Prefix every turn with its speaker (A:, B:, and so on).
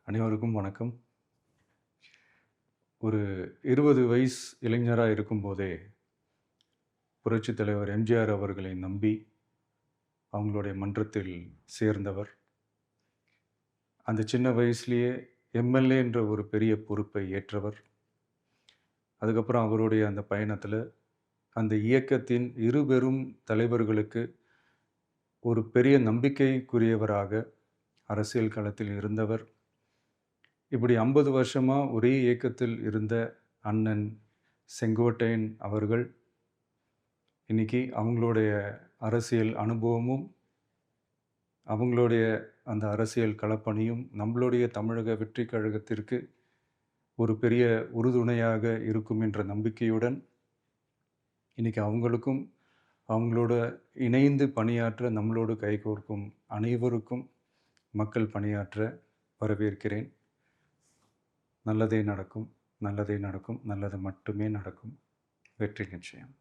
A: அனைவருக்கும் வணக்கம். ஒரு 20 வயசு இளைஞரா இருக்கும்போதே, புரட்சித் தலைவர் எம்ஜிஆர் அவர்களை நம்பி, அவங்களுடைய மன்றத்தில் சேர்ந்தவர். அந்த சின்ன வயசுலயே எம்எல்ஏ என்ற ஒரு பெரிய பொறுப்பை ஏற்றவர். அதுக்கப்புறம் அவருடைய அந்த பயணத்தில, அந்த இயக்கத்தின் இருபெரும் தலைவர்களுக்கு ஒரு பெரிய நம்பிக்கைக்குரியவராக அரசியல் களத்தில் இருந்தவர். இப்படி 50 வருஷமா ஒரே இயக்கத்தில் இருந்த அண்ணன் செங்கோட்டையன் அவர்கள், இன்னைக்கு அவங்களுடைய அரசியல் அனுபவமும், அவங்களுடைய அந்த அரசியல் களப்பணியும் நம்மளுடைய தமிழக வெற்றிக் கழகத்திற்கு ஒரு பெரிய உறுதுணையாக இருக்கும் என்ற நம்பிக்கையுடன், இன்னைக்கு அவங்களுக்கும், அவங்களோட இணைந்து பணியாற்ற நம்மளோடு கைகோர்க்கும் அனைவருக்கும் மக்கள் பணியாற்ற வரவேற்கிறேன். நல்லதே நடக்கும், நல்லதே நடக்கும், நல்லது மட்டுமே நடக்கும். வெற்றி நிச்சயம்.